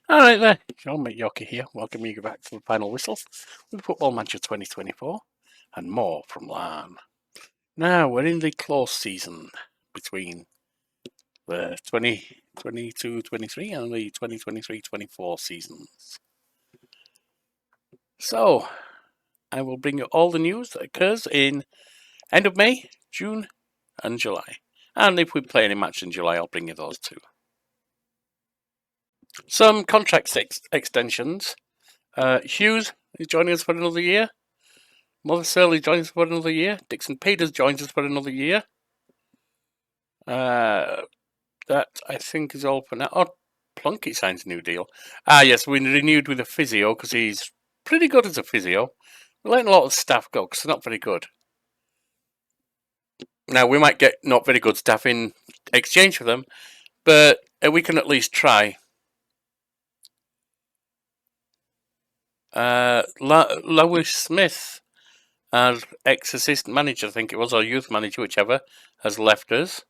Alright there, Sean Yorkie here, welcoming you back to the final whistle with Football Manager 2024 and more from Larne. Now, we're in the close season between the 2022-23 and the 2023-24 seasons. So, I will bring you all the news that occurs in end of May, June and July. And if we play any match in July, I'll bring you those too. Some contract extensions. Hughes is joining us for another year. Mother Surly joins us for another year. Dixon Peters joins us for another year. That, I think, is all for now. Oh, Plunkett signs a new deal. Yes, we renewed with a physio because he's pretty good as a physio. We're letting a lot of staff go because they're not very good. Now, we might get not very good staff in exchange for them, but we can at least try. Lois Smith, our ex-assistant manager, I think it was, or youth manager, whichever, has left us.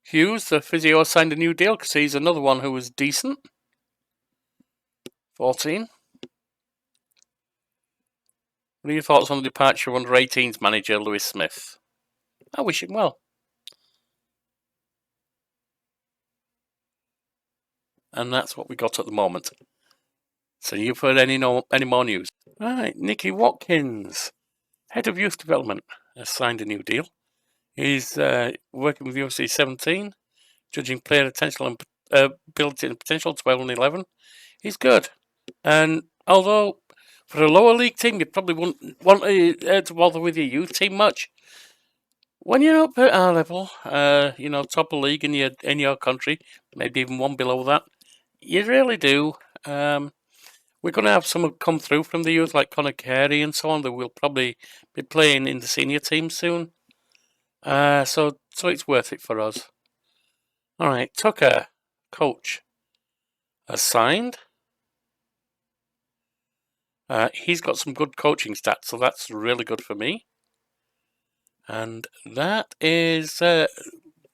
Hughes, the physio, signed a new deal because he's another one who was decent. 14. What are your thoughts on the departure of under-18s manager Lewis Smith? I wish him well. And that's what we got at the moment. So you've heard any more news? Right, Nicky Watkins, head of youth development, has signed a new deal. He's working with UFC 17, judging player potential and ability and potential 12 and 11. He's good. And although for a lower league team, you probably wouldn't want to bother with your youth team much. When you're up at our level, top of league in your country, maybe even one below that, you really do. We're going to have someone come through from the youth, like Conor Carey and so on, that will probably be playing in the senior team soon. So it's worth it for us. All right, Tucker, coach, has signed. He's got some good coaching stats, so that's really good for me. And that is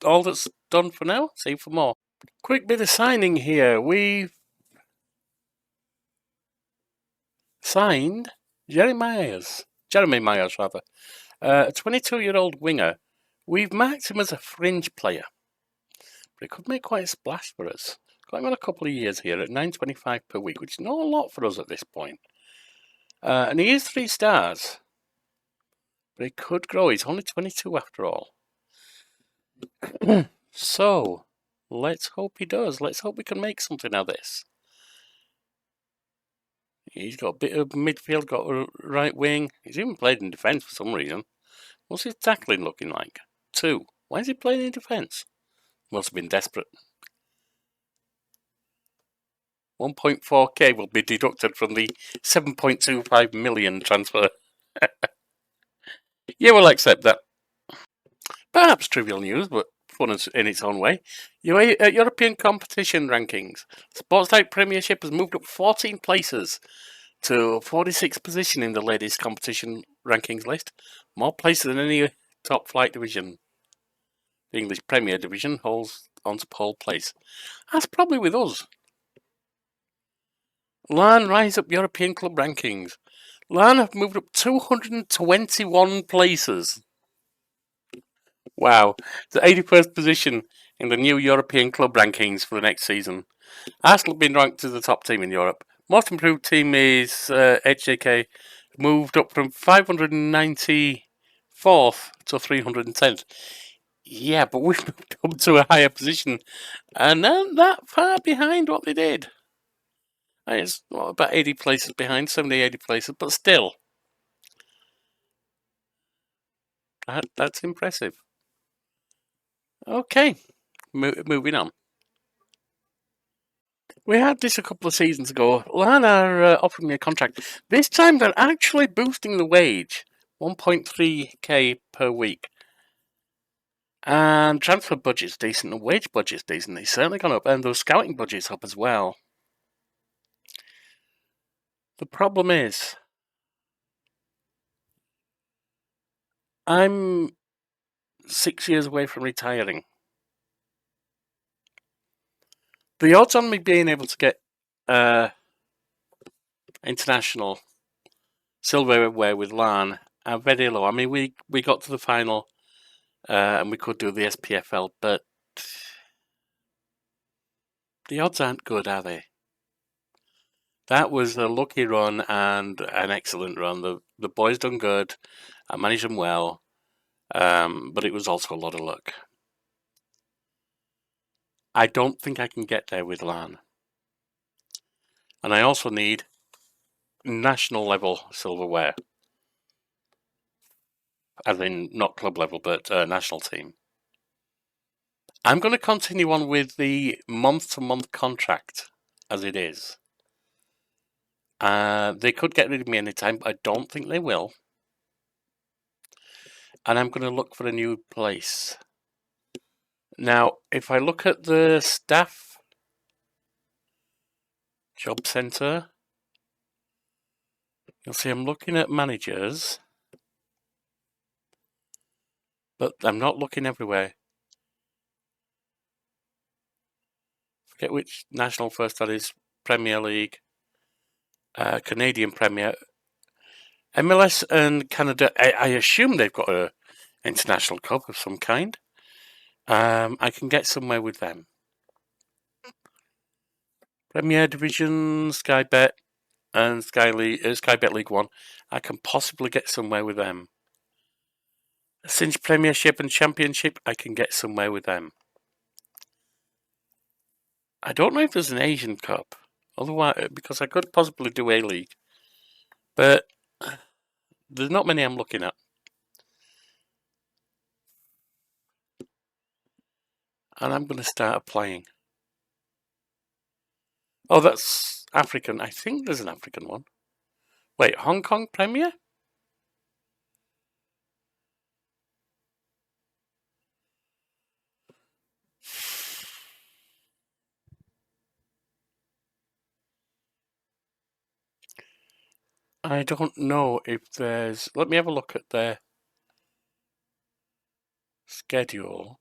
all that's done for now. Save for more. Quick bit of signing here. We've signed Jeremy Myers, a 22-year-old winger. We've marked him as a fringe player, but he could make quite a splash for us. Got him on a couple of years here at $9.25 per week, which is not a lot for us at this point. And he is 3 stars, but he could grow. He's only 22 after all. So, let's hope he does. Let's hope we can make something out of this. He's got a bit of midfield, got a right wing. He's even played in defence for some reason. What's his tackling looking like? 2. Why is he playing in defence? Must have been desperate. 1.4k will be deducted from the 7.25 million transfer. Yeah, we'll accept that. Perhaps trivial news, but fun in its own way. European competition rankings. Sports Type Premiership has moved up 14 places to 46th position in the latest competition rankings list. More places than any top flight division. The English Premier Division holds on to pole place. That's probably with us. Larne rise up European club rankings. Larne have moved up 221 places. Wow. The 81st position in the new European club rankings for the next season. Arsenal have been ranked as the top team in Europe. Most improved team is HJK, moved up from 594th to 310th. Yeah, but we've moved up to a higher position, and not that far behind what they did. It's about 80 places behind, 70, 80 places, but still. That's impressive. Okay, moving on. We had this a couple of seasons ago. Larne are offering me a contract. This time they're actually boosting the wage, 1.3k per week. And transfer budget's decent, and wage budget's decent. It's certainly gone up, and those scouting budget's up as well. The problem is, I'm 6 years away from retiring. The odds on me being able to get international silverware with Larne are very low. I mean, we got to the final and we could do the SPFL, but the odds aren't good, are they? That was a lucky run and an excellent run. The boys done good. I managed them well, but it was also a lot of luck. I don't think I can get there with Larne. And I also need national level silverware. As in, not club level, but national team. I'm going to continue on with the month-to-month contract as it is. They could get rid of me anytime, but I don't think they will. And I'm going to look for a new place. Now, if I look at the staff job centre, you'll see I'm looking at managers, but I'm not looking everywhere. Forget which national first that is, Premier League, Canadian Premier, MLS and Canada. I assume they've got a international cup of some kind. I can get somewhere with them. Premier Division, Sky Bet, and Sky Bet League One. I can possibly get somewhere with them. Cinch Premiership and Championship, I can get somewhere with them. I don't know if there's an Asian Cup, otherwise, because I could possibly do A-League, but there's not many I'm looking at. And I'm going to start applying. Oh, that's African. I think there's an African one. Wait, Hong Kong Premier? I don't know if there's... Let me have a look at their schedule.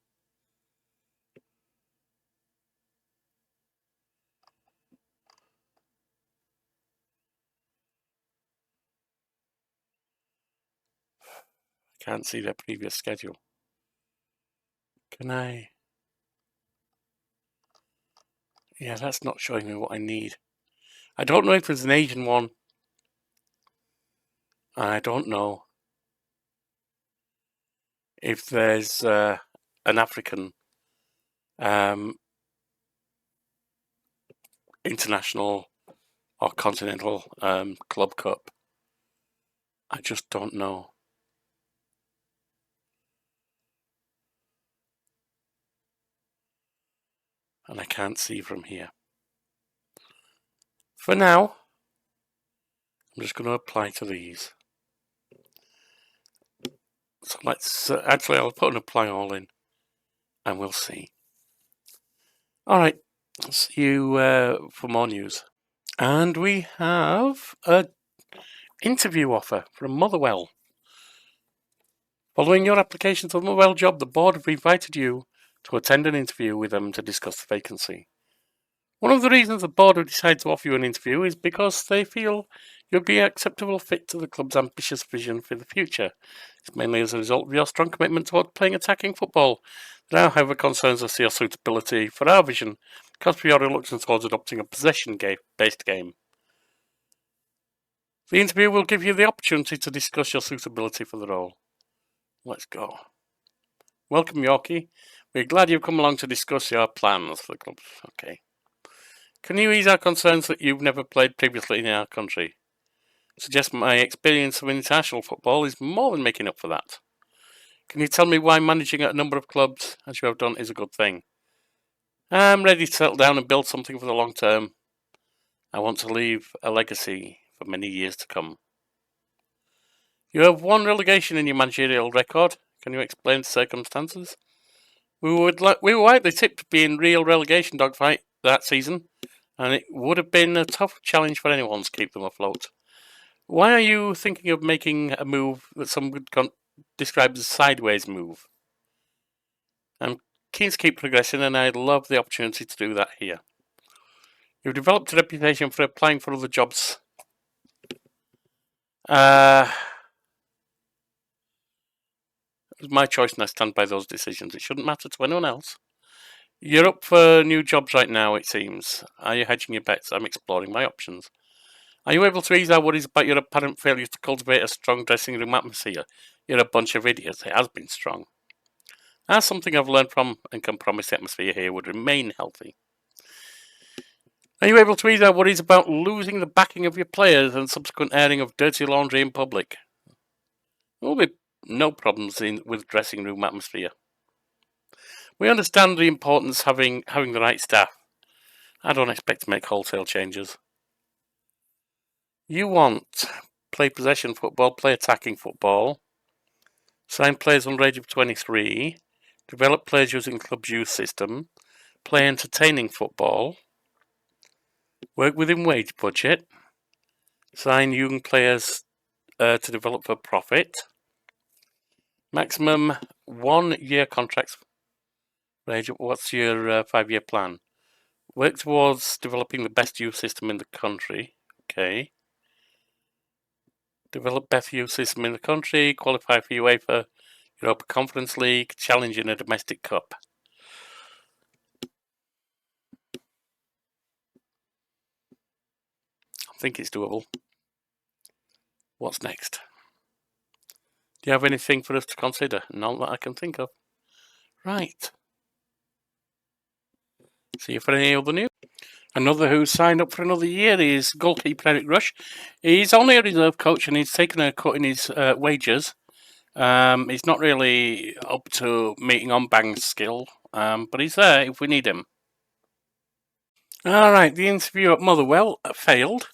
I can't see their previous schedule. Can I... Yeah, that's not showing me what I need. I don't know if there's an Asian one. I don't know if there's an African international or continental club cup. I just don't know. And I can't see from here. For now, I'm just going to apply to these. So let's, actually I'll put an apply all in and we'll see. Alright, I'll see you for more news. And we have an interview offer from Motherwell. Following your application to the Motherwell job, the board have invited you to attend an interview with them to discuss the vacancy. One of the reasons the board have decided to offer you an interview is because they feel you'll be an acceptable fit to the club's ambitious vision for the future. It's mainly as a result of your strong commitment toward playing attacking football. There are, however, concerns as to your suitability for our vision because of your reluctance towards adopting a possession-based game. The interview will give you the opportunity to discuss your suitability for the role. Let's go. Welcome, Yorkie. We're glad you've come along to discuss your plans for the club. Okay. Can you ease our concerns that you've never played previously in our country? Suggest my experience of international football is more than making up for that. Can you tell me why managing at a number of clubs, as you have done, is a good thing? I'm ready to settle down and build something for the long term. I want to leave a legacy for many years to come. You have one relegation in your managerial record. Can you explain the circumstances? We were widely tipped to be in real relegation dogfight that season, and it would have been a tough challenge for anyone to keep them afloat. Why are you thinking of making a move that some would describe as a sideways move? I'm keen to keep progressing, and I'd love the opportunity to do that here. You've developed a reputation for applying for other jobs. It was my choice and I stand by those decisions. It shouldn't matter to anyone else. You're up for new jobs right now, it seems. Are you hedging your bets? I'm exploring my options. Are you able to ease our worries about your apparent failure to cultivate a strong dressing room atmosphere? You're a bunch of idiots. It has been strong. That's something I've learned from and can promise the atmosphere here would remain healthy. Are you able to ease our worries about losing the backing of your players and subsequent airing of dirty laundry in public? There will be no problems with dressing room atmosphere. We understand the importance of having the right staff. I don't expect to make wholesale changes. You want play possession football, play attacking football, sign players under age of 23, develop players using club's youth system, play entertaining football, work within wage budget, sign young players to develop for profit, maximum 1 year contracts. What's your 5-year plan? Work towards developing the best youth system in the country. Okay. Develop best youth system in the country, qualify for UEFA Europa Conference League, challenge in a domestic cup. I think it's doable. What's next? Do you have anything for us to consider? None that I can think of. Right. See you for any other news. Another who signed up for another year is goalkeeper Eric Rush. He's only a reserve coach and he's taken a cut in his wages. He's not really up to meeting on Bang's skill, but he's there if we need him. All right, the interview at Motherwell failed.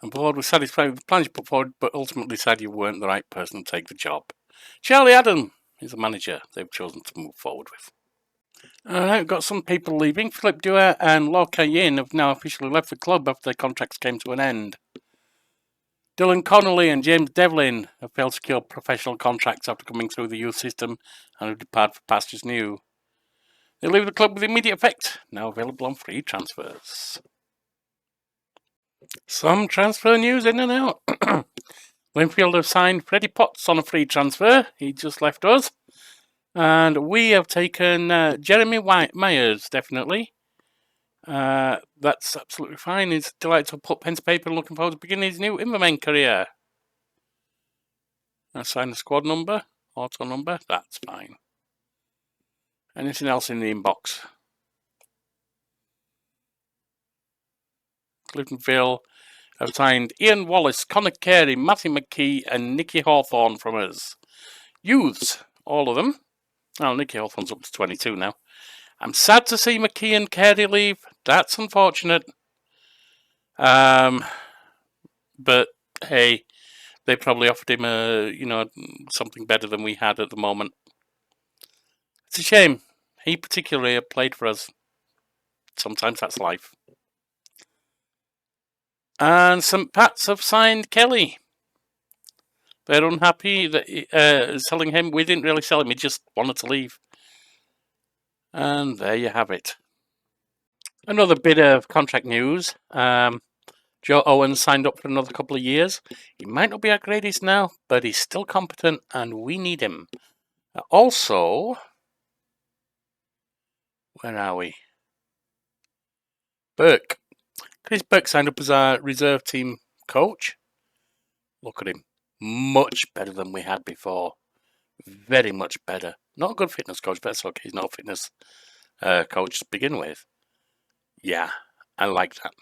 The board was satisfied with the plans you put forward, but ultimately decided you weren't the right person to take the job. Charlie Adam is the manager they've chosen to move forward with. All right, we've got some people leaving. Philip Dewar and Lorca Yin have now officially left the club after their contracts came to an end. Dylan Connolly and James Devlin have failed to secure professional contracts after coming through the youth system and have departed for pastures new. They leave the club with immediate effect, now available on free transfers. Some transfer news in and out. Linfield have signed Freddie Potts on a free transfer. He just left us. And we have taken Jeremy Myers, definitely. That's absolutely fine. He's delighted to put pen to paper and looking forward to beginning his new Invermain career. Assign the squad number, auto number, that's fine. Anything else in the inbox? Cliftonville have signed Ian Wallace, Connor Carey, Matthew McKee, and Nicky Hawthorne from us. Youths, all of them. Oh, Nicky Hawthorne's up to 22 now. I'm sad to see McKee and Carey leave. That's unfortunate. But hey, they probably offered him something better than we had at the moment. It's a shame. He particularly played for us. Sometimes that's life. And St. Pat's have signed Kelly. They're unhappy that selling him. We didn't really sell him. He just wanted to leave. And there you have it. Another bit of contract news. Joe Owens signed up for another couple of years. He might not be our greatest now, but he's still competent and we need him. Also, where are we? Burke. Chris Burke signed up as our reserve team coach. Look at him. Much better than we had before. Very much better. Not a good fitness coach, but that's okay. He's not a fitness coach to begin with. Yeah, I like that.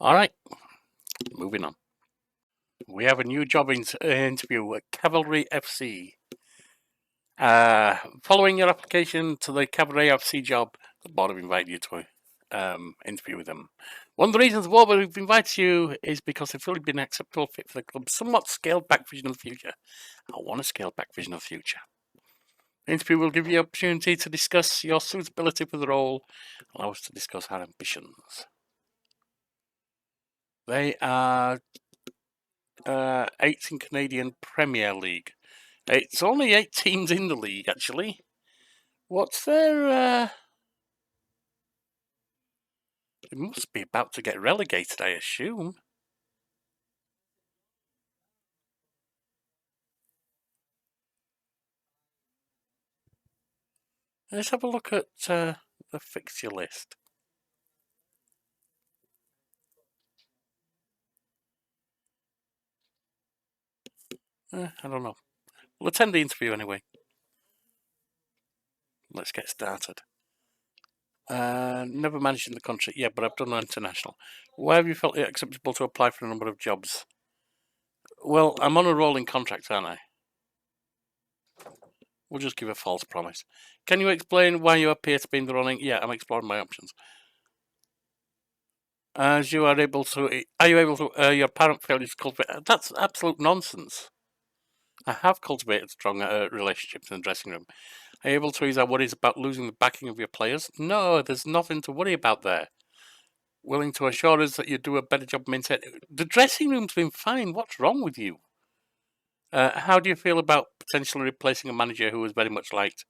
All right, moving on. We have a new job interview at Cavalry FC. Following your application to the Cavalry FC job, the board have invited you to interview with them. One of the reasons the board have invited you is because they feel you've been an acceptable fit for the club's somewhat scaled back vision of the future. I want a scaled back vision of the future. The interview will give you the opportunity to discuss your suitability for the role, allow us to discuss our ambitions. They are 8th in Canadian Premier League. It's only 8 teams in the league, actually. What's their It must be about to get relegated, I assume. Let's have a look at the fixture list. I don't know. We'll attend the interview anyway. Let's get started. Never managed in the country. Yeah, but I've done international. Why have you felt it acceptable to apply for a number of jobs? Well, I'm on a rolling contract, aren't I? We'll just give a false promise. Can you explain why you appear to be in the running? Yeah, I'm exploring my options. As you are able to, are you able to, your apparent failure to cultivate? That's absolute nonsense. I have cultivated strong relationships in the dressing room. Are you able to ease our worries about losing the backing of your players? No, there's nothing to worry about there. Willing to assure us that you do a better job maintaining. The dressing room's been fine. What's wrong with you? How do you feel about potentially replacing a manager who was very much liked?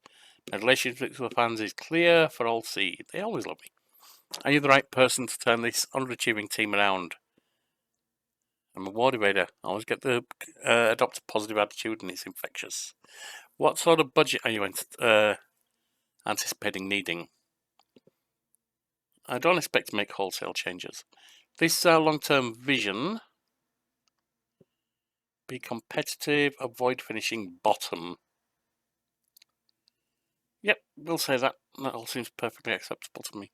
My relationship with the fans is clear for all to see. They always love me. Are you the right person to turn this underachieving team around? I'm a motivator. I always get the adopt a positive attitude, and it's infectious. What sort of budget are you anticipating needing? I don't expect to make wholesale changes. This long-term vision: be competitive, avoid finishing bottom. Yep, we'll say that. That all seems perfectly acceptable to me.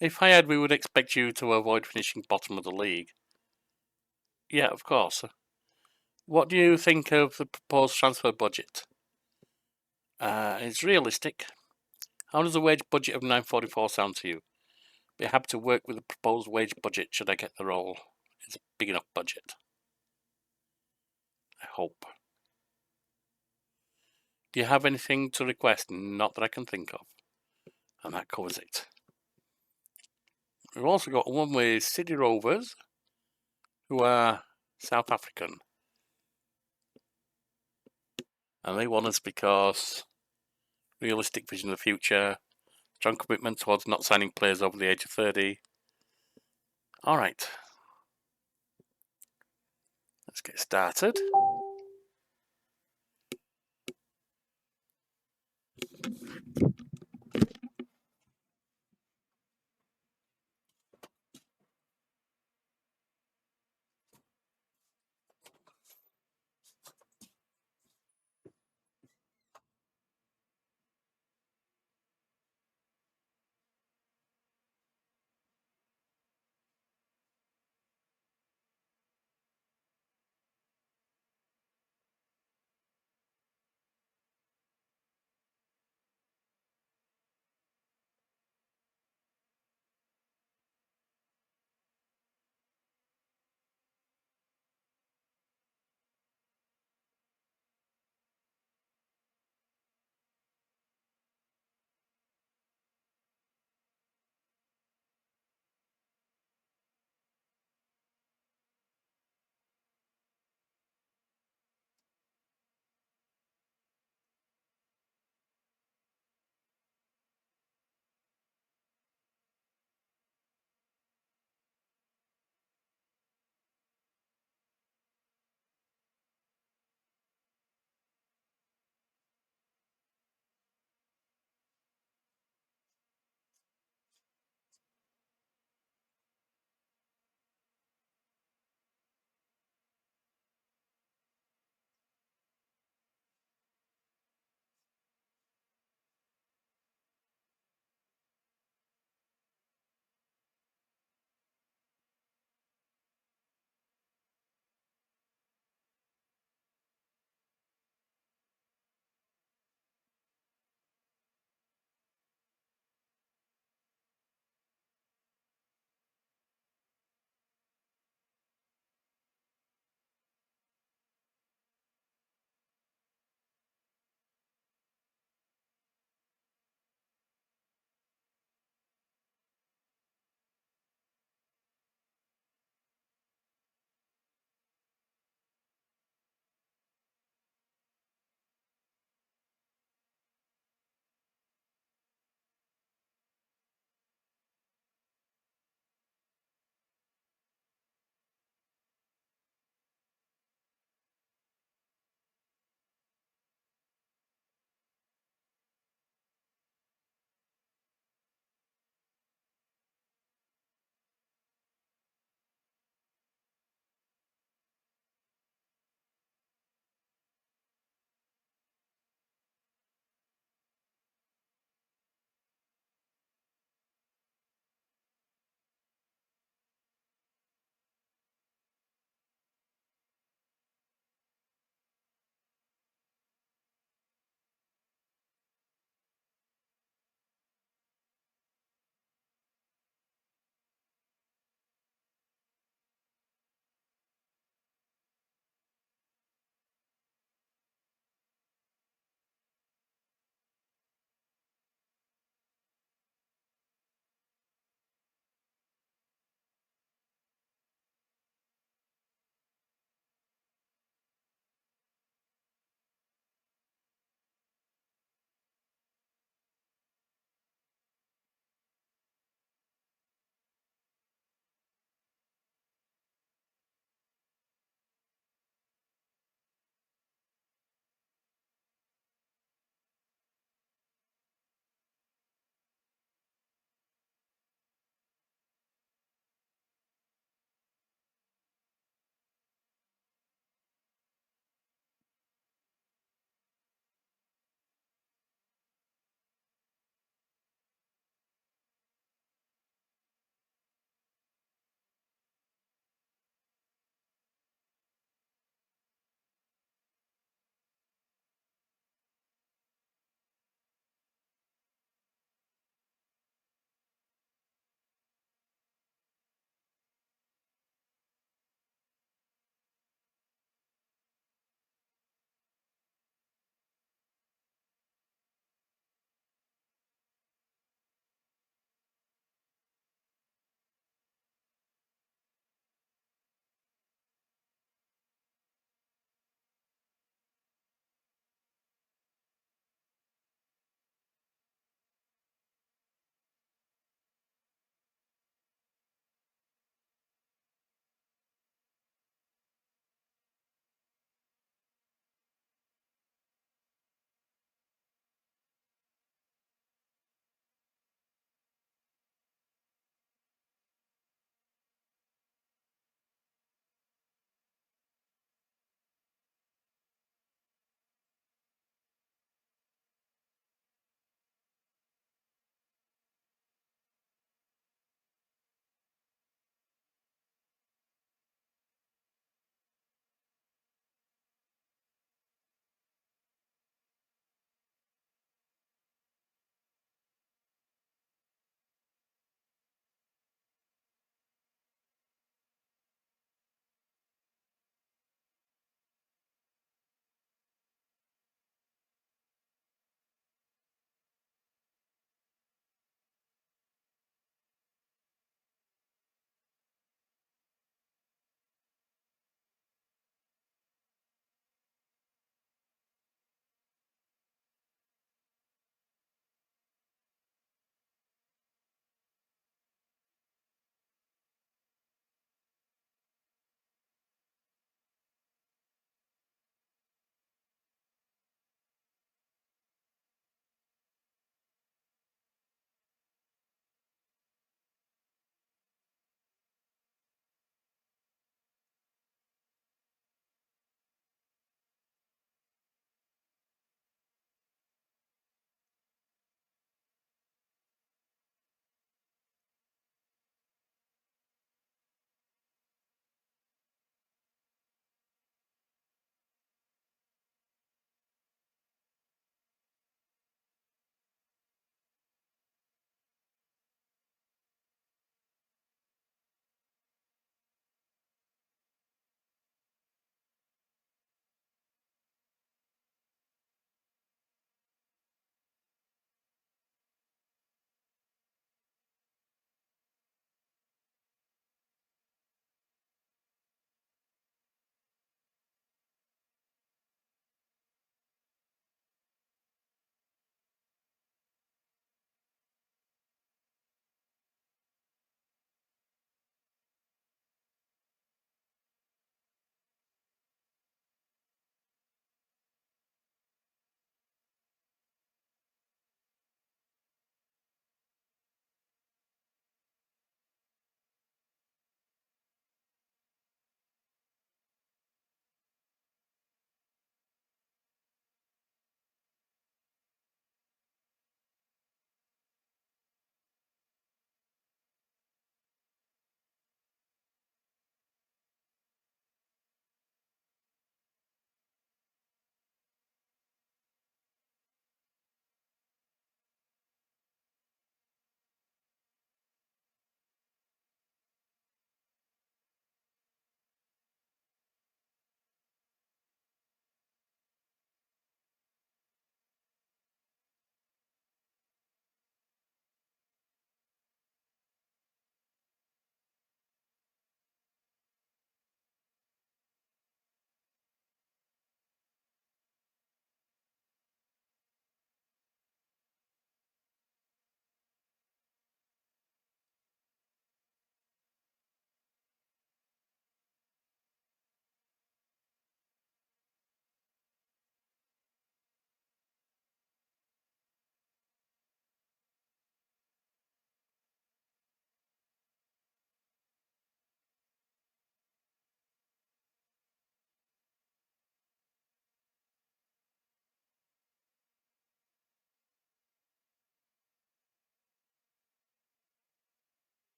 If hired, we would expect you to avoid finishing bottom of the league. Yeah, of course. What do you think of the proposed transfer budget? It's realistic. How does a wage budget of 944 sound to you? Be happy to work with the proposed wage budget should I get the role. It's a big enough budget. I hope. Do you have anything to request? Not that I can think of. And that covers it. We've also got one with City Rovers, who are South African. And they want us because realistic vision of the future, strong commitment towards not signing players over the age of 30. All right. Let's get started.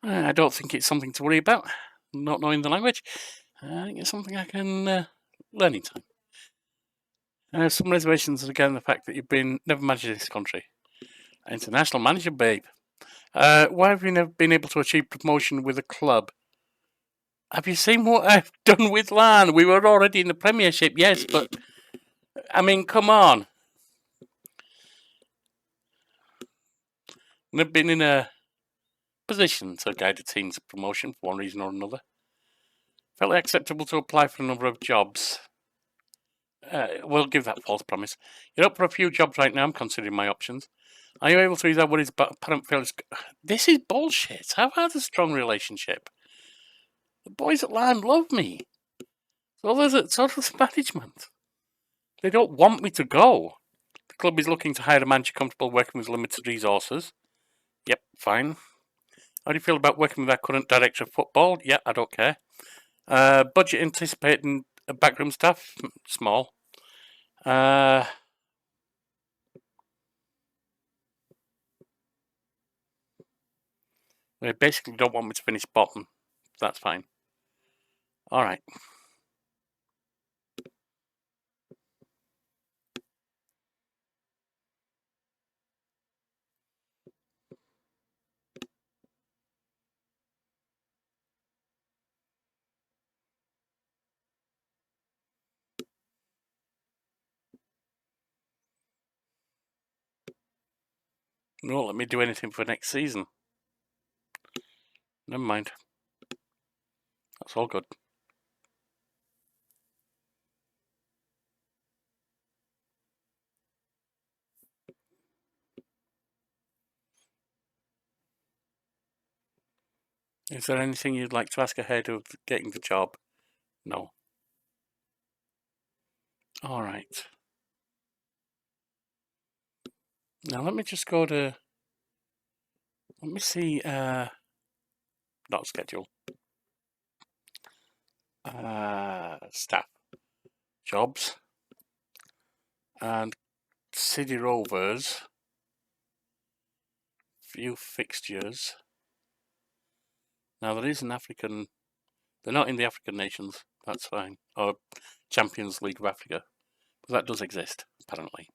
I don't think it's something to worry about, not knowing the language. I think it's something I can learn in time. I have some reservations again the fact that you've never managed this country. International manager, babe. Why have you never been able to achieve promotion with a club? Have you seen what I've done with Larne? We were already in the Premiership, yes, but I mean, come on. We've been in a position to guide the team to promotion for one reason or another. Felt it acceptable to apply for a number of jobs. We'll give that false promise. You're up for a few jobs right now. I'm considering my options. Are you able to resolve what is apparent failures? This is bullshit. I've had a strong relationship. The boys at Larne love me. So does management. They don't want me to go. The club is looking to hire a manager comfortable working with limited resources. Yep, fine. How do you feel about working with our current director of football? Yeah, I don't care. Budget anticipating backroom staff? Small. They basically don't want me to finish bottom. That's fine. All right. No, let me do anything for next season. Never mind. That's all good. Is there anything you'd like to ask ahead of getting the job? No. All right. Now let me just go to. Let me see. Not schedule. Staff. Jobs. And City Rovers. Few fixtures. Now there is an African. They're not in the African nations. That's fine. Or Champions League of Africa. But that does exist, apparently.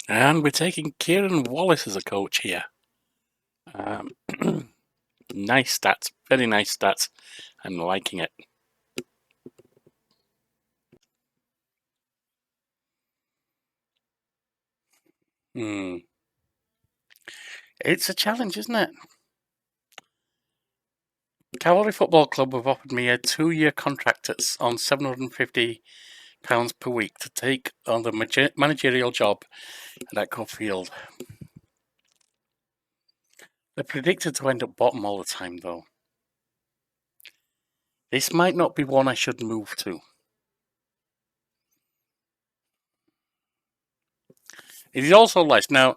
And we're taking Kieran Wallace as a coach here. Nice stats. Very nice stats. I'm liking it. It's a challenge, isn't it? Cavalry Football Club have offered me a 2-year contract on £750 per week to take on the managerial job at Coffield. They're predicted to end up bottom all the time, though. This might not be one I should move to. It is also less. Now,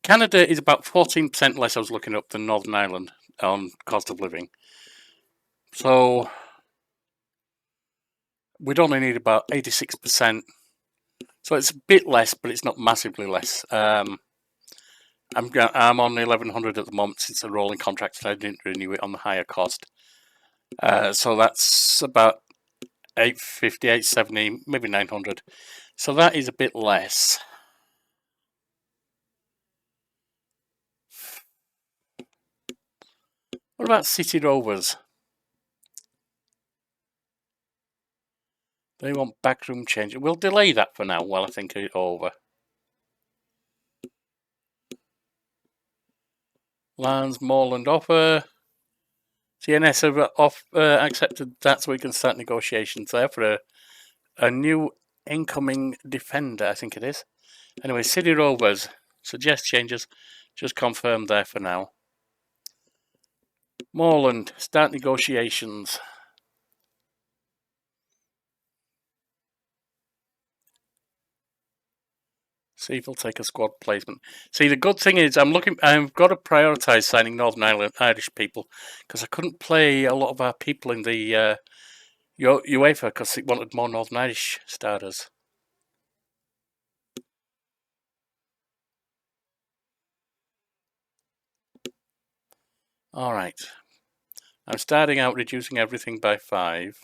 Canada is about 14% less, I was looking up, than Northern Ireland on cost of living. So, we'd only need about 86%. So it's a bit less, but it's not massively less. I'm on 1100 at the moment since the rolling contract, and I didn't renew it on the higher cost. So that's about 850, 870, maybe 900. So that is a bit less. What about City Rovers? They want backroom change. We'll delay that for now while I think it over. Larne's Moreland offer. CNS have accepted that, so we can start negotiations there for a new incoming defender, I think it is. Anyway, City Rovers, suggest changes, just confirmed there for now. Moreland, start negotiations. See if he'll take a squad placement. See, the good thing is I've got to prioritise signing Northern Ireland Irish people because I couldn't play a lot of our people in the UEFA because it wanted more Northern Irish starters. Alright. I'm starting out reducing everything by 5.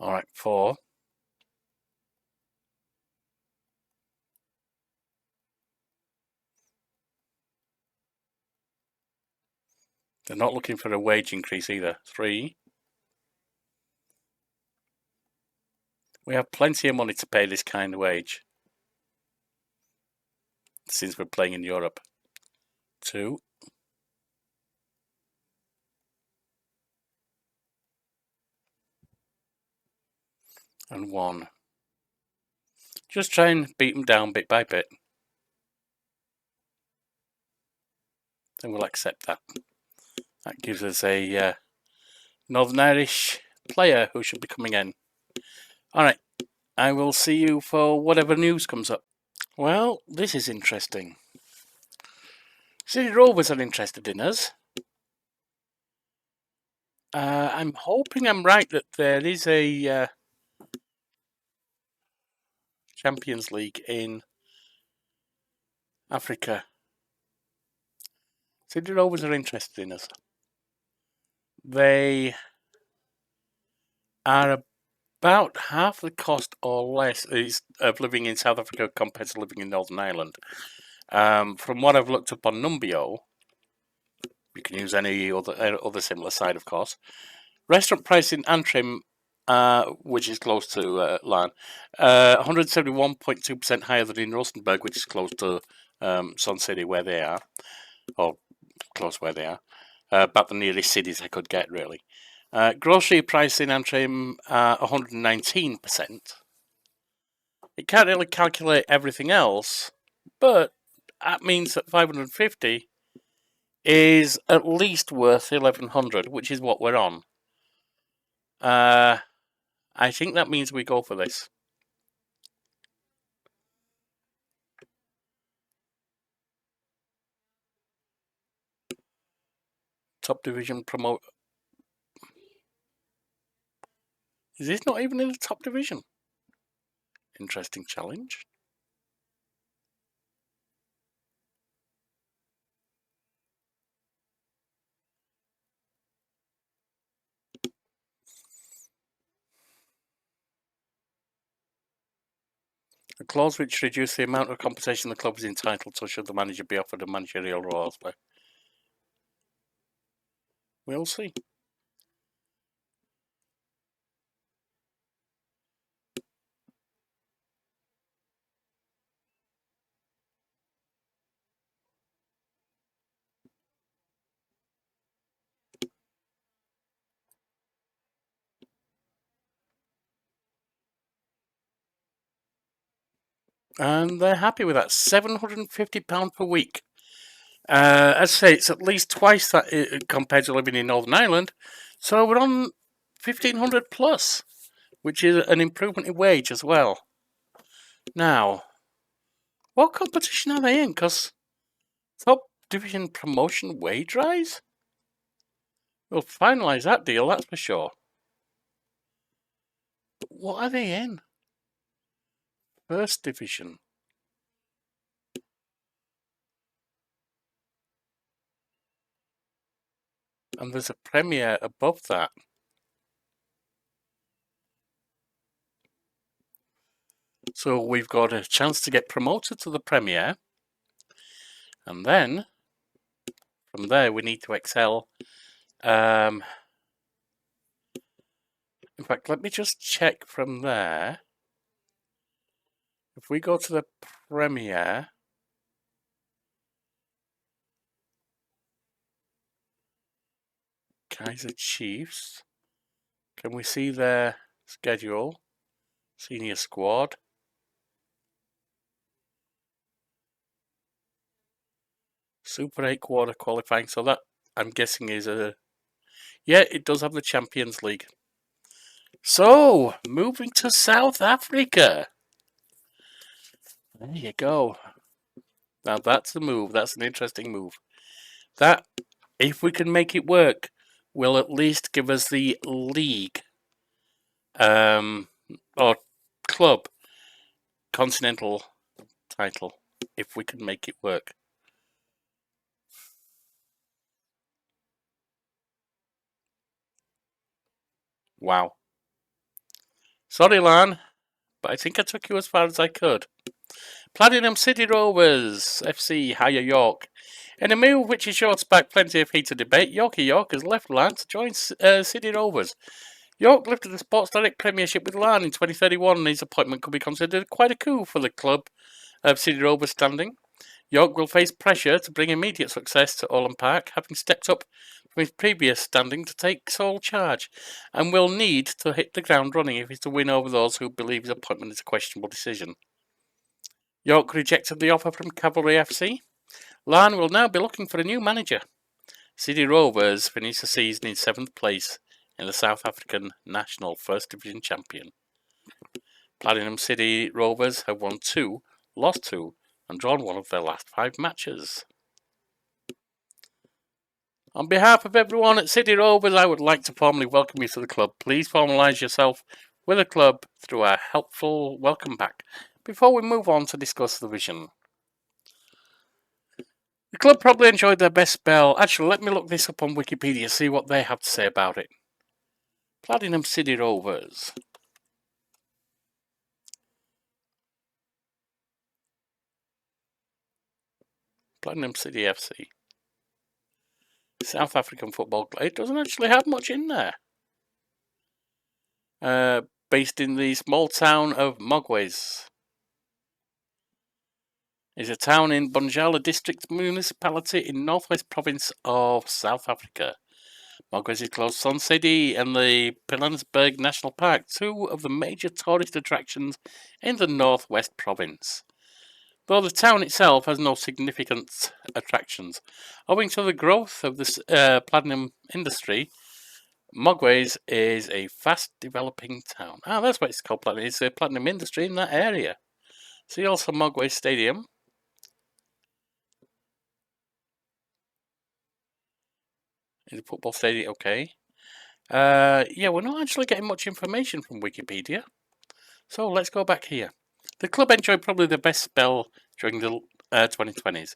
Alright, 4. They're not looking for a wage increase either. 3. We have plenty of money to pay this kind of wage, since we're playing in Europe. 2. And 1. Just try and beat them down bit by bit. Then we'll accept that. That gives us a Northern Irish player who should be coming in. Alright, I will see you for whatever news comes up. Well, this is interesting. City Rovers are interested in us. I'm hoping I'm right that there is a Champions League in Africa. City Rovers are interested in us. They are about half the cost or less of living in South Africa compared to living in Northern Ireland. From what I've looked up on Numbeo, you can use any other similar site, of course. Restaurant price in Antrim, which is close to Larne, 171.2% higher than in Rustenburg, which is close to Sun City, where they are, or close where they are. About the nearest cities I could get, really. Grocery price in Antrim, 119%. It can't really calculate everything else, but that means that 550 is at least worth 1100, which is what we're on. I think that means we go for this. Top division promote. Is this not even in the top division? Interesting challenge. A clause which reduces the amount of compensation the club is entitled to should the manager be offered a managerial role elsewhere. We'll see. And they're happy with that. £750 per week. As I say, it's at least twice that compared to living in Northern Ireland. So we're on 1,500 plus, which is an improvement in wage as well. Now, what competition are they in? Because top division promotion wage rise? We'll finalise that deal, that's for sure. But what are they in? First division. And there's a Premier above that. So we've got a chance to get promoted to the Premier. And then, from there, we need to excel. In fact, let me just check from there. If we go to the Premier, Kaiser Chiefs, can we see their schedule? Senior squad. Super 8 quarter qualifying, so that, I'm guessing, is a... Yeah, it does have the Champions League. So, moving to South Africa. There you go. Now that's the move. That's an interesting move. That, if we can make it work, will at least give us the league or club continental title if we can make it work. Wow. Sorry, Larne, but I think I took you as far as I could. Platinum City Rovers FC hire York. In a move which is sure to spark plenty of heated debate, Yorkie York has left Larne to join City Rovers. York lifted the Sports Direct Premiership with Larne in 2031, and his appointment could be considered quite a coup for the club of City Rovers standing. York will face pressure to bring immediate success to Olam Park, having stepped up from his previous standing to take sole charge, and will need to hit the ground running if he's to win over those who believe his appointment is a questionable decision. York rejected the offer from Cavalry FC. Larne will now be looking for a new manager. City Rovers finished the season in 7th place in the South African National First Division Champion. Platinum City Rovers have won 2, lost 2, and drawn 1 of their last 5 matches. On behalf of everyone at City Rovers, I would like to formally welcome you to the club. Please formalise yourself with the club through our helpful welcome pack before we move on to discuss the vision. The club probably enjoyed their best spell. Actually, let me look this up on Wikipedia, see what they have to say about it. Platinum City Rovers. Platinum City FC. South African football club. It doesn't actually have much in there. Based in the small town of Mogwais. Is a town in Bonjala District Municipality in Northwest Province of South Africa. Mogwais is close to Sun City and the Pilanesberg National Park, 2 of the major tourist attractions in the Northwest Province. Though the town itself has no significant attractions, owing to the growth of the platinum industry, Mogwais is a fast-developing town. That's why it's called platinum. It's a platinum industry in that area. See also Mogwais Stadium. Is a football stadium, okay. Yeah, we're not actually getting much information from Wikipedia. So let's go back here. The club enjoyed probably the best spell during the 2020s,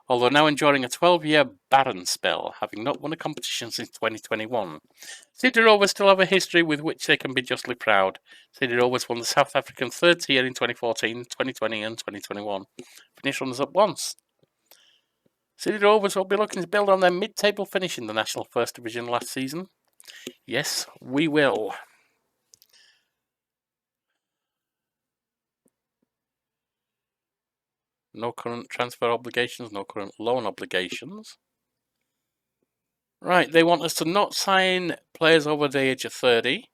although now enjoying a 12-year barren spell, having not won a competition since 2021. City Rovers still have a history with which they can be justly proud. City Rovers won the South African third tier in 2014, 2020 and 2021. Finished runners up once. City Rovers will be looking to build on their mid-table finish in the National First Division last season. Yes, we will. No current transfer obligations, no current loan obligations. Right, they want us to not sign players over the age of 30,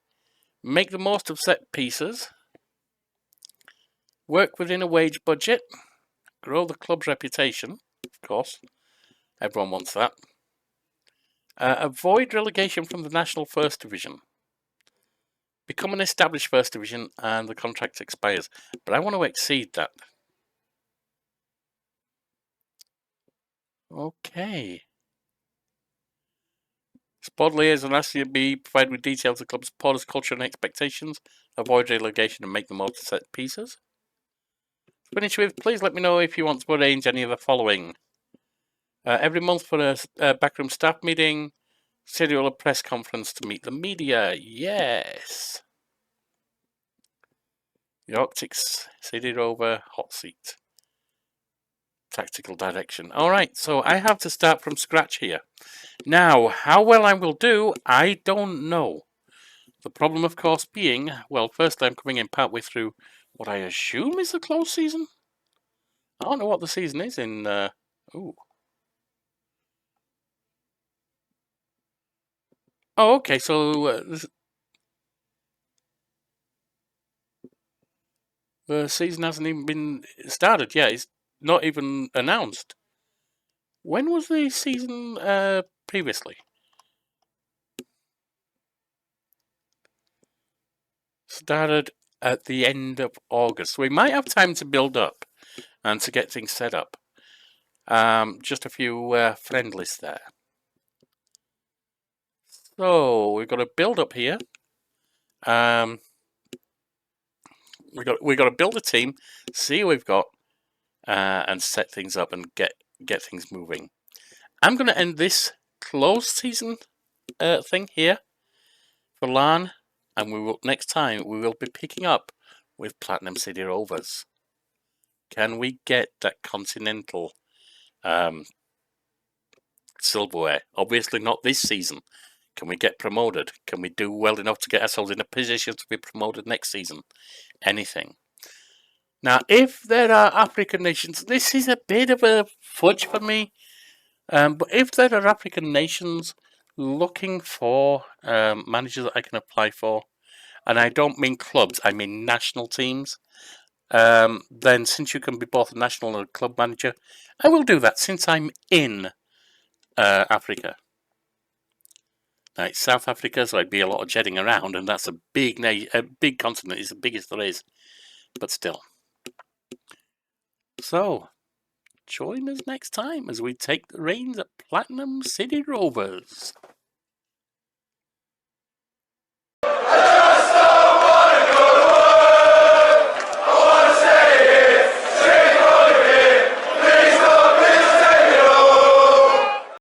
make the most of set pieces, work within a wage budget, grow the club's reputation, of course, everyone wants that, avoid relegation from the National First Division, become an established First Division, and the contract expires. But I want to exceed that. Okay. Sport liaison asks you to be provided with details of the club's supporters, culture and expectations, avoid relegation and make the most of set pieces. Finish with, please let me know if you want to arrange any of the following. Every month for a backroom staff meeting, schedule a press conference to meet the media. Yes. York ticks, City Rover, hot seat. Tactical direction. Alright, so I have to start from scratch here. Now, how well I will do, I don't know. The problem, of course, being, well, firstly, I'm coming in partway through what I assume is the close season. I don't know what the season is in. Ooh. Oh, okay. So the season hasn't even been started yet. It's not even announced. When was the season previously? Started at the end of August. So we might have time to build up and to get things set up. Just a few friendlies there. So we've got a build up here. We got to build a team, see who we've got, and set things up and get things moving. I'm going to end this closed season thing here for Larne, and we will next time we will be picking up with Platinum City Rovers. Can we get that continental silverware? Obviously not this season. Can we get promoted? Can we do well enough to get ourselves in a position to be promoted next season? Anything. Now, if there are African nations, this is a bit of a fudge for me, but if there are African nations looking for managers that I can apply for, and I don't mean clubs, I mean national teams, then since you can be both a national and a club manager, I will do that since I'm in Africa. Now, it's South Africa, so I'd be a lot of jetting around, and that's a big continent. It's the biggest there is, but still. So, join us next time as we take the reins at Platinum City Rovers.